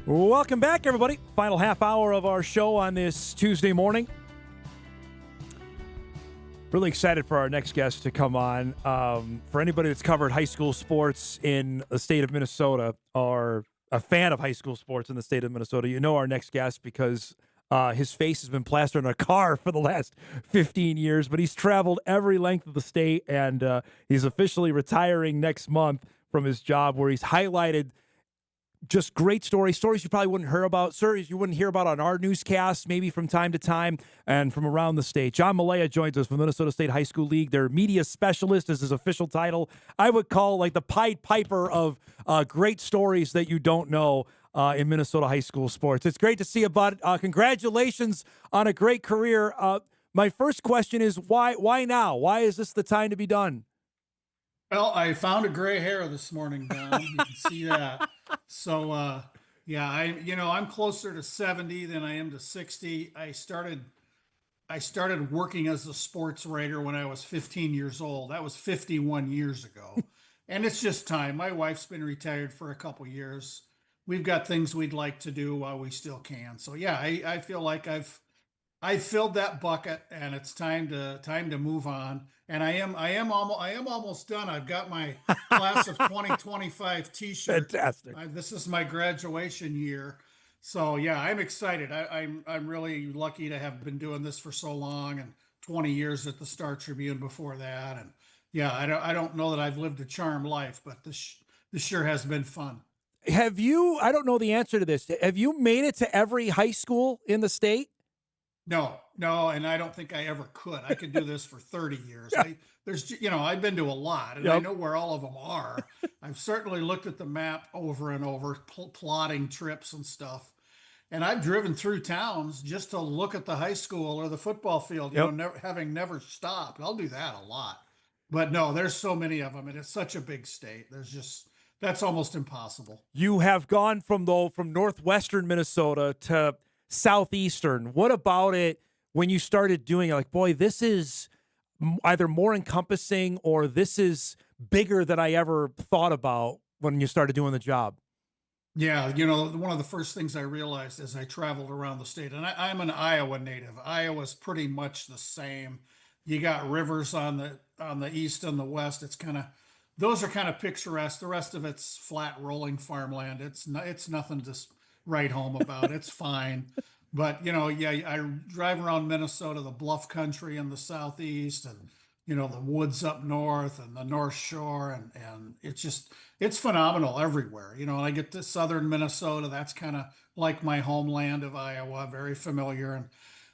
Welcome back, everybody. Final half hour of our show on this Tuesday morning. Really excited for our next guest to come on. For anybody that's covered high school sports in the state of Minnesota or a fan of high school sports in the state of Minnesota, you know our next guest because his face has been plastered on a car for the last 15 years, but he's traveled every length of the state, and he's officially retiring next month from his job where he's highlighted just great stories you probably wouldn't hear about, stories you wouldn't hear about on our newscasts, maybe from time to time, and from around the state. John Millea joins us from the Minnesota State High School League. Their media specialist is his official title. I would call like the Pied Piper of great stories that you don't know in Minnesota high school sports. It's great to see you, bud. Congratulations on a great career. My first question is why now? Why is this the time to be done? Well, I found a gray hair this morning, Don. You can see that. So, yeah, I'm closer to 70 than I am to 60. I started working as a sports writer when I was 15 years old. That was 51 years ago. And it's just time. My wife's been retired for a couple years. We've got things we'd like to do while we still can. So, yeah, I feel like I filled that bucket, and it's time to move on. And I am almost done. I've got my class of 2025 T-shirt. Fantastic. This is my graduation year, so yeah, I'm excited. I'm really lucky to have been doing this for so long, and 20 years at the Star Tribune before that. And yeah, I don't know that I've lived a charmed life, but this sure has been fun. Have you, I don't know the answer to this, have you made it to every high school in the state? No, no, and I don't think I ever could. I could do this for 30 years. I've been to a lot, and I Yep. know where all of them are. I've certainly looked at the map over and over, plotting trips and stuff. And I've driven through towns just to look at the high school or the football field, Yep. having never stopped. I'll do that a lot. But no, there's so many of them, and it's such a big state. That's almost impossible. You have gone from northwestern Minnesota to southeastern. What about it when you started doing it? Like, boy, this is either more encompassing or this is bigger than I ever thought about when you started doing the job. Yeah, one of the first things I realized as I traveled around the state, and I'm an Iowa native. Iowa's pretty much the same. You got rivers on the east and the west. Those are kind of picturesque. The rest of it's flat, rolling farmland. It's nothing to write home about. It's fine, but yeah, I drive around Minnesota, the bluff country in the southeast, and the woods up north and the North Shore, and it's phenomenal everywhere. And I get to southern Minnesota. That's kind of like my homeland of Iowa, very familiar. And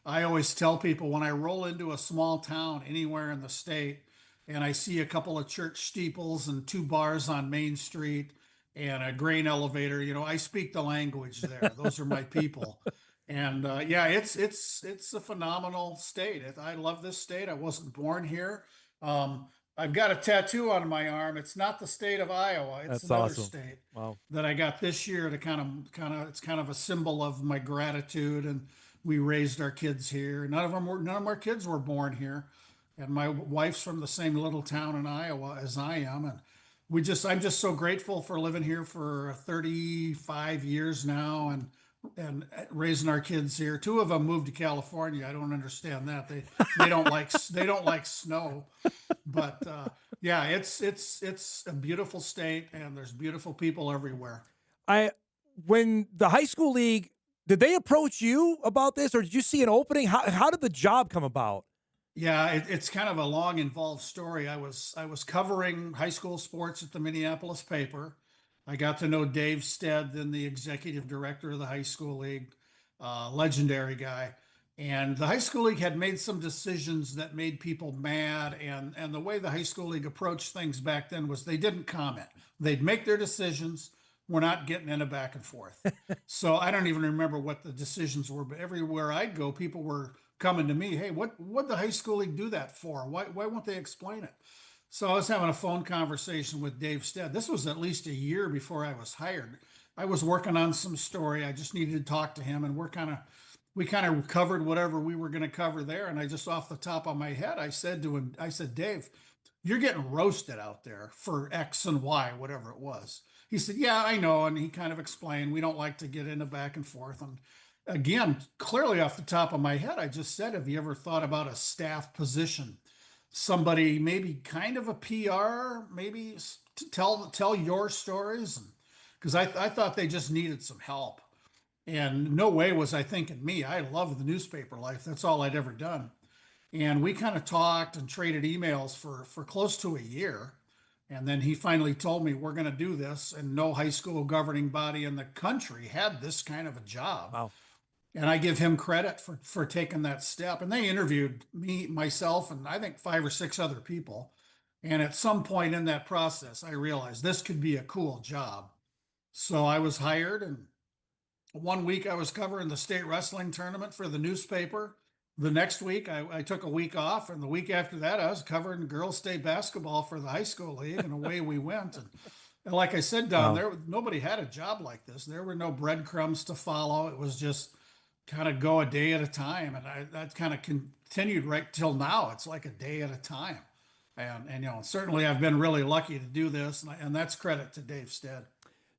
I always tell people when I roll into a small town anywhere in the state and I see a couple of church steeples and two bars on Main Street and a grain elevator, I speak the language there. Those are my people. And yeah, it's a phenomenal state. I love this state. I wasn't born here. I've got a tattoo on my arm. It's not the state of Iowa. It's That's another awesome. state Wow. that I got this year to it's kind of a symbol of my gratitude. And we raised our kids here. None of our kids were born here. And my wife's from the same little town in Iowa as I am. And I'm just so grateful for living here for 35 years now, and raising our kids here. Two of them moved to California. I don't understand that. They don't like snow. But yeah, it's a beautiful state, and there's beautiful people everywhere. I When the high school league, did they approach you about this or did you see an opening? How did the job come about? Yeah, it's kind of a long, involved story. I was covering high school sports at the Minneapolis paper. I got to know Dave Stead, then the executive director of the high school league, legendary guy. And the high school league had made some decisions that made people mad. And the way the high school league approached things back then was they didn't comment. They'd make their decisions. We're not getting in a back and forth. So I don't even remember what the decisions were, but everywhere I'd go, people were coming to me, hey, what the high school league do that for? Why won't they explain it? So I was having a phone conversation with Dave Stead. This was at least a year before I was hired. I was working on some story. I just needed to talk to him, and we kind of covered whatever we were going to cover there. And I just off the top of my head, I said to him, I said, Dave, you're getting roasted out there for X and Y, whatever it was. he said, yeah, I know. And he kind of explained, we don't like to get into back and forth. And again, clearly off the top of my head, I just said, have you ever thought about a staff position? Somebody maybe kind of a PR, maybe to tell your stories. And because I thought they just needed some help. And no way was I thinking me. I love the newspaper life. That's all I'd ever done. And we kind of talked and traded emails for close to a year. And then he finally told me, we're going to do this. And no high school governing body in the country had this kind of a job. Wow. And I give him credit for taking that step. And they interviewed me, myself, and I think 5 or 6 other people. And at some point in that process, I realized this could be a cool job. So I was hired, and one week I was covering the state wrestling tournament for the newspaper. The next week I took a week off, and the week after that I was covering girls state basketball for the high school league, and away we went. And like I said, Don, Wow. nobody had a job like this. There were no breadcrumbs to follow. It was just kind of go a day at a time, and that kind of continued right till now. It's like a day at a time, and certainly I've been really lucky to do this, and that's credit to Dave Stead.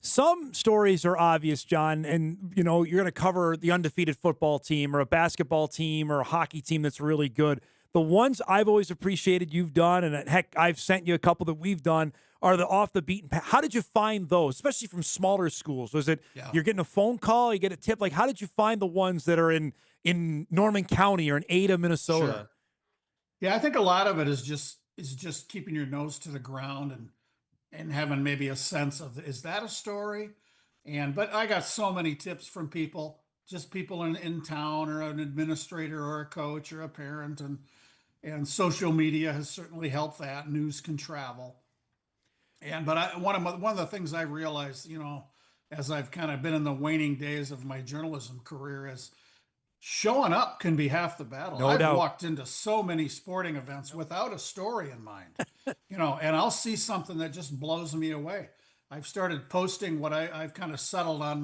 Some stories are obvious, John, and you're going to cover the undefeated football team or a basketball team or a hockey team that's really good. The ones I've always appreciated you've done, and heck, I've sent you a couple that we've done, are the off the beaten path. How did you find those, especially from smaller schools? Was it you're getting a phone call, you get a tip? Like, how did you find the ones that are in Norman County or in Ada, Minnesota? Sure. Yeah, I think a lot of it is just keeping your nose to the ground and having maybe a sense of, is that a story? But I got so many tips from people, just people in town, or an administrator or a coach or a parent, and social media has certainly helped that. News can travel. One of the things I realized, as I've kind of been in the waning days of my journalism career, is showing up can be half the battle. No I've doubt. walked into so many sporting events without a story in mind, and I'll see something that just blows me away. I've started posting what I've kind of settled on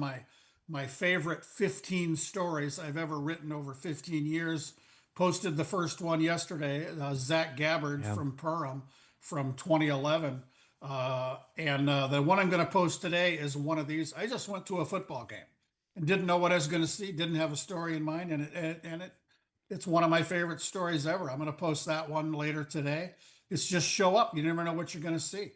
my favorite 15 stories I've ever written over 15 years. Posted the first one yesterday, Zach Gabbard Yeah. from Perham from 2011. And the one I'm going to post today is one of these. I just went to a football game and didn't know what I was going to see, didn't have a story in mind, and it's one of my favorite stories ever. I'm going to post that one later today. It's just show up. You never know what you're going to see.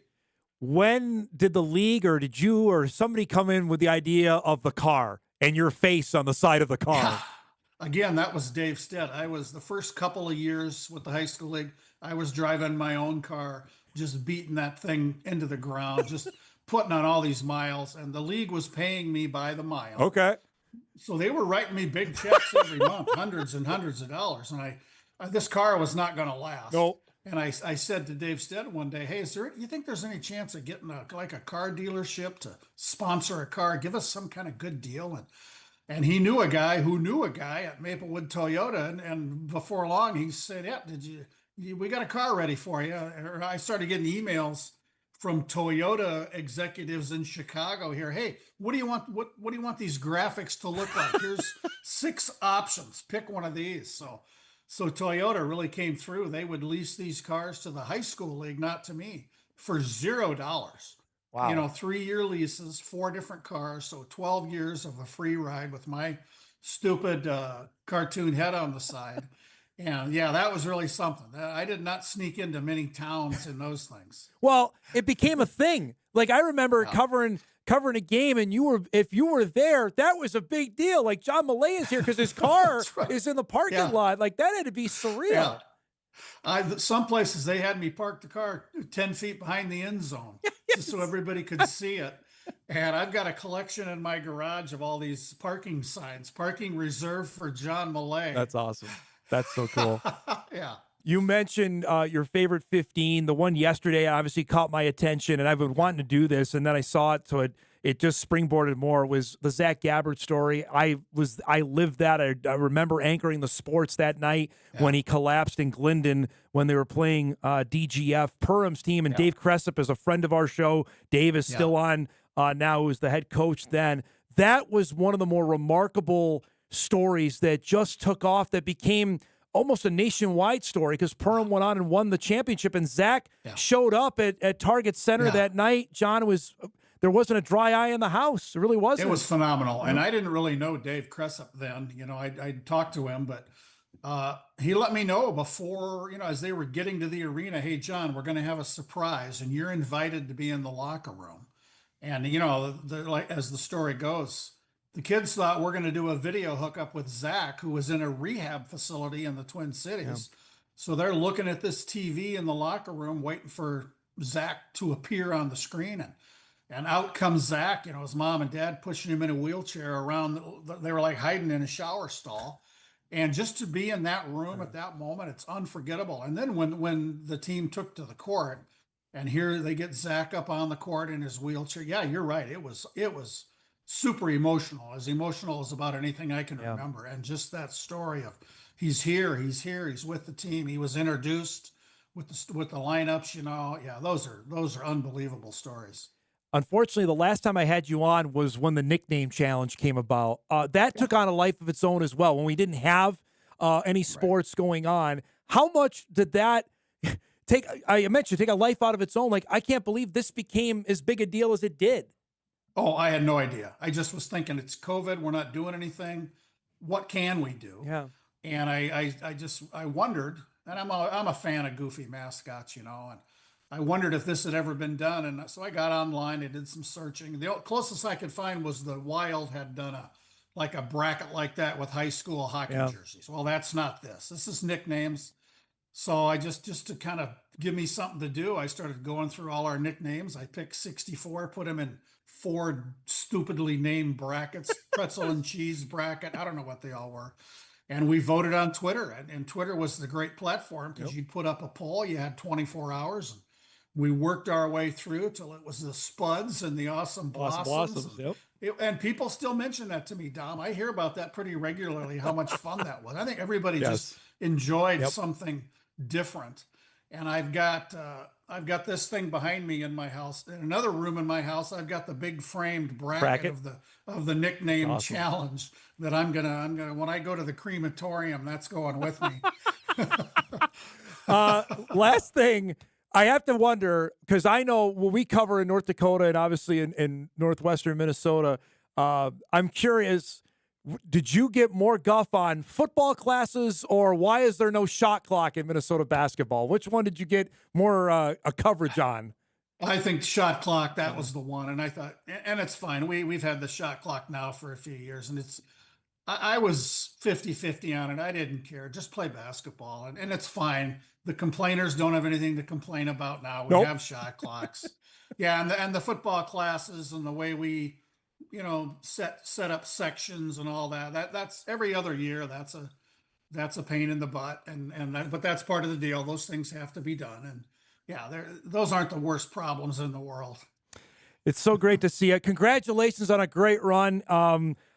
When did the league or did you or somebody come in with the idea of the car and your face on the side of the car? Again, that was Dave Stead. I was the first couple of years with the high school league. I was driving my own car, just beating that thing into the ground, just putting on all these miles, and the league was paying me by the mile. Okay. So they were writing me big checks every month, hundreds and hundreds of dollars. And this car was not going to last. No. And I said to Dave Stead one day, hey, you think there's any chance of getting a car dealership to sponsor a car? Give us some kind of good deal. And he knew a guy who knew a guy at Maplewood Toyota. And before long, he said, yeah, we got a car ready for you. Or I started getting emails from Toyota executives in Chicago here. Hey, what do you want? What do you want these graphics to look like? Here's 6 options. Pick one of these. So Toyota really came through. They would lease these cars to the high school league, not to me, for $0. Wow. 3-year leases, 4 different cars. So 12 years of a free ride with my stupid cartoon head on the side. And yeah, that was really something. I did not sneak into many towns in those things. Well, it became a thing. Like, I remember covering a game, and if you were there, that was a big deal. Like, John Millea is here because his car right. is in the parking lot. Like, that had to be surreal. Yeah. Some places they had me park the car 10 feet behind the end zone just so everybody could see it. And I've got a collection in my garage of all these parking signs, parking reserved for John Millea. That's awesome. That's so cool. Yeah. You mentioned your favorite 15. The one yesterday obviously caught my attention, and I've been wanting to do this, and then I saw it, so it just springboarded more, was the Zach Gabbard story. I lived that. I remember anchoring the sports that night when he collapsed in Glendon when they were playing DGF, Perham's team, and Dave Cressup is a friend of our show. Dave is still on now, who's the head coach then. That was one of the more remarkable stories that just took off, that became almost a nationwide story, because Perham went on and won the championship, and Zach showed up at Target Center that night. John, was there wasn't a dry eye in the house. It really wasn't. It was phenomenal. And I didn't really know Dave Cressup then. I talked to him, but he let me know before, as they were getting to the arena, hey, John, we're going to have a surprise and you're invited to be in the locker room. And, like as the story goes, the kids thought we're going to do a video hookup with Zach, who was in a rehab facility in the Twin Cities. Yeah. So they're looking at this TV in the locker room, waiting for Zach to appear on the screen. And out comes Zach, his mom and dad pushing him in a wheelchair around. They were like hiding in a shower stall. And just to be in that room at that moment, it's unforgettable. And then when the team took to the court, and here they get Zach up on the court in his wheelchair. Yeah, you're right. It was super emotional as about anything I can remember. And just that story of he's here, he's with the team. He was introduced with the lineups. Yeah, those are unbelievable stories. Unfortunately, the last time I had you on was when the nickname challenge came about. That took on a life of its own as well. When we didn't have any sports going on, how much did that take? I mentioned take a life out of its own. Like, I can't believe this became as big a deal as it did. Oh, I had no idea. I just was thinking it's COVID. We're not doing anything. What can we do? Yeah. And I wondered, and I'm a fan of goofy mascots, and I wondered if this had ever been done. And so I got online, I did some searching. The closest I could find was the Wild had done a bracket like that with high school hockey jerseys. Well, that's not this. This is nicknames. So I just to kind of give me something to do, I started going through all our nicknames. I picked 64, put them in 4 stupidly named brackets, pretzel and cheese bracket. I don't know what they all were. And we voted on Twitter, and Twitter was the great platform because you put up a poll, you had 24 hours, and we worked our way through till it was the Spuds and the Awesome Blossoms. And people still mention that to me, Dom. I hear about that pretty regularly, how much fun that was. I think everybody just enjoyed something different. And I've got this thing behind me in my house. In another room in my house, I've got the big framed bracket. of the nickname challenge that I'm gonna when I go to the crematorium, that's going with me. Last thing, I have to wonder, because I know when we cover in North Dakota and obviously in northwestern Minnesota, I'm curious, did you get more guff on football classes, or why is there no shot clock in Minnesota basketball? Which one did you get more a coverage on? I think shot clock, that was the one. And I thought, and it's fine. We've had the shot clock now for a few years, and I was 50-50 on it. I didn't care. Just play basketball. And it's fine. The complainers don't have anything to complain about now. We have shot clocks. Yeah. And the football classes and the way we, set up sections and all that's every other year. That's a pain in the butt. But that's part of the deal. Those things have to be done. And yeah, those aren't the worst problems in the world. It's so great to see it. Congratulations on a great run.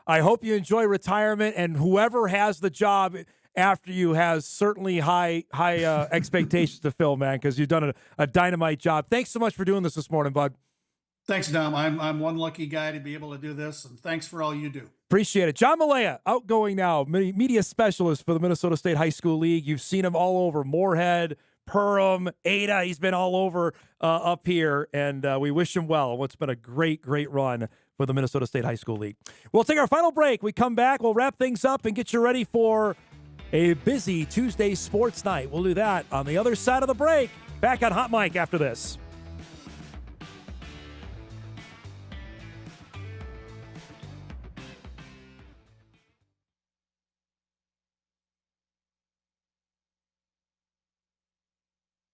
I hope you enjoy retirement, and whoever has the job after you has certainly high expectations to fill, man, because you've done a dynamite job. Thanks so much for doing this morning, bud. Thanks, Dom. I'm one lucky guy to be able to do this, and thanks for all you do. Appreciate it. John Millea, outgoing now, media specialist for the Minnesota State High School League. You've seen him all over Moorhead, Perham, Ada. He's been all over up here, and we wish him well. What's been a great run for the Minnesota State High School League. We'll take our final break. We come back, we'll wrap things up and get you ready for a busy Tuesday sports night. We'll do that on the other side of the break. Back on Hot Mic after this.